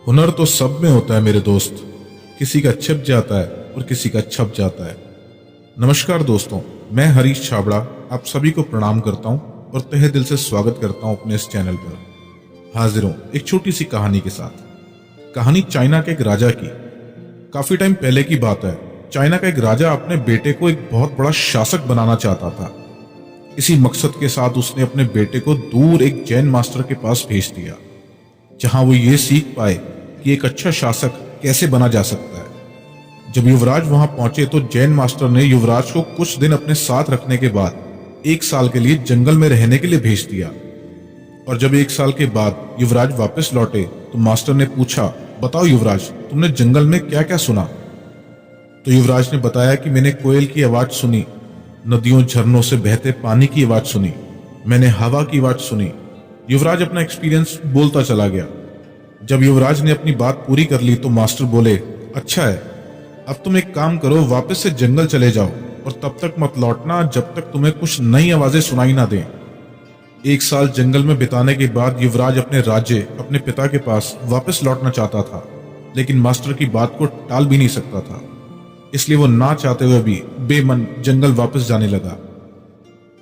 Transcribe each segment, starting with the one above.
हुनर तो सब में होता है मेरे दोस्त, किसी का छिप जाता है और किसी का छप जाता है। नमस्कार दोस्तों, मैं हरीश छाबड़ा आप सभी को प्रणाम करता हूं और तहे दिल से स्वागत करता हूं अपने इस चैनल पर। हाजिर हूं एक छोटी सी कहानी के साथ। कहानी चाइना के एक राजा की। काफी टाइम पहले की बात है। चाइना का एक राजा अपने बेटे को एक बहुत बड़ा शासक बनाना चाहता था। इसी मकसद के साथ उसने अपने बेटे को दूर एक जैन मास्टर के पास भेज दिया, जहां वो ये सीख पाए कि एक अच्छा शासक कैसे बना जा सकता है। जब युवराज वहां पहुंचे तो जैन मास्टर ने युवराज को कुछ दिन अपने साथ रखने के बाद 1 साल के लिए जंगल में रहने के लिए भेज दिया। और जब 1 साल के बाद युवराज वापस लौटे तो मास्टर ने पूछा, बताओ युवराज, तुमने जंगल में क्या क्या सुना? तो युवराज ने बताया कि मैंने कोयल की आवाज सुनी, नदियों झरनों से बहते पानी की आवाज सुनी, मैंने हवा की आवाज सुनी। युवराज अपना एक्सपीरियंस बोलता चला गया। जब युवराज ने अपनी बात पूरी कर ली तो मास्टर बोले, अच्छा है, अब तुम एक काम करो, वापस से जंगल चले जाओ और तब तक मत लौटना जब तक तुम्हें कुछ नई आवाजें सुनाई ना दें। 1 साल जंगल में बिताने के बाद युवराज अपने राज्य, अपने पिता के पास वापस लौटना चाहता था, लेकिन मास्टर की बात को टाल भी नहीं सकता था। इसलिए वो ना चाहते हुए भी बेमन जंगल वापस जाने लगा।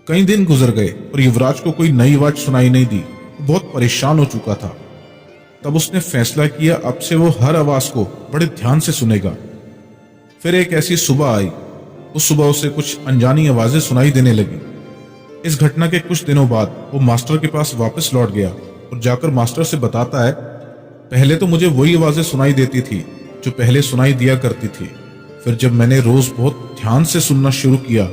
कई दिन गुजर गए और युवराज को कोई नई आवाज सुनाई नहीं दी। बहुत परेशान हो चुका था। तब उसने फैसला किया अब से वो हर आवाज को बड़े ध्यान से सुनेगा। फिर एक ऐसी सुबह आई। उस सुबह उसे कुछ अनजानी आवाजें सुनाई देने लगी। इस घटना के कुछ दिनों बाद वो मास्टर के पास वापस लौट गया और जाकर मास्टर से बताता है, पहले तो मुझे वही आवाजें सुनाई देती थी जो पहले सुनाई दिया करती थी। फिर जब मैंने रोज बहुत ध्यान से सुनना शुरू किया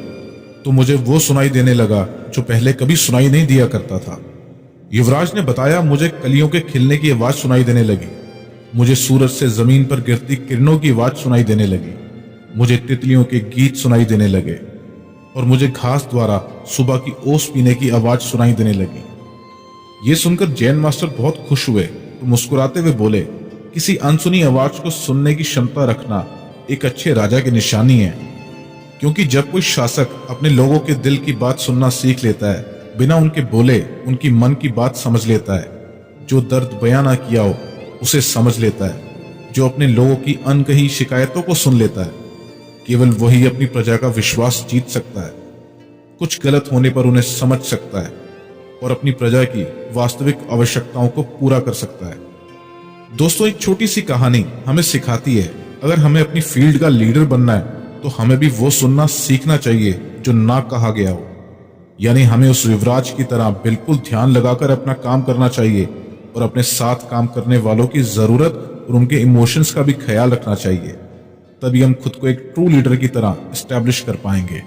तो मुझे वो सुनाई देने लगा जो पहले कभी सुनाई नहीं दिया करता था। युवराज ने बताया, मुझे कलियों के खिलने की आवाज सुनाई देने लगी, मुझे सूरज से जमीन पर गिरती किरणों की आवाज सुनाई देने लगी, मुझे तितलियों के गीत सुनाई देने लगे और मुझे घास द्वारा सुबह की ओस पीने की आवाज सुनाई देने लगी। ये सुनकर जैन मास्टर बहुत खुश हुए और मुस्कुराते हुए बोले, किसी अनसुनी आवाज को सुनने की क्षमता रखना एक अच्छे राजा की निशानी है, क्योंकि जब कोई शासक अपने लोगों के दिल की बात सुनना सीख लेता है, बिना उनके बोले उनकी मन की बात समझ लेता है, जो दर्द बयां ना किया हो उसे समझ लेता है, जो अपने लोगों की अनकही शिकायतों को सुन लेता है, केवल वही अपनी प्रजा का विश्वास जीत सकता है, कुछ गलत होने पर उन्हें समझ सकता है और अपनी प्रजा की वास्तविक आवश्यकताओं को पूरा कर सकता है। दोस्तों, एक छोटी सी कहानी हमें सिखाती है, अगर हमें अपनी फील्ड का लीडर बनना है तो हमें भी वो सुनना सीखना चाहिए जो ना कहा गया हो। यानी हमें उस युवराज की तरह बिल्कुल ध्यान लगाकर अपना काम करना चाहिए और अपने साथ काम करने वालों की जरूरत और उनके इमोशंस का भी ख्याल रखना चाहिए। तभी हम खुद को एक ट्रू लीडर की तरह एस्टैब्लिश कर पाएंगे।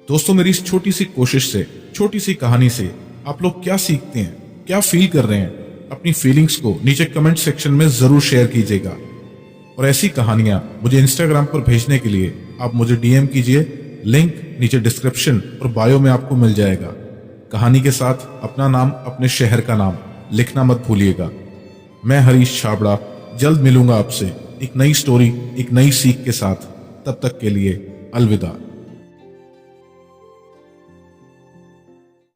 दोस्तों, मेरी इस छोटी सी कोशिश से, छोटी सी कहानी से आप लोग क्या सीखते हैं, क्या फील कर रहे हैं? अपनी फीलिंग्स को नीचे कमेंट सेक्शन में जरूर शेयर कीजिएगा। और ऐसी कहानियां मुझे इंस्टाग्राम पर भेजने के लिए आप मुझे डीएम कीजिए, लिंक नीचे डिस्क्रिप्शन और बायो में आपको मिल जाएगा। कहानी के साथ अपना नाम, अपने शहर का नाम लिखना मत भूलिएगा। मैं हरीश छाबड़ा जल्द मिलूंगा आपसे एक नई स्टोरी, एक नई सीख के साथ। तब तक के लिए अलविदा।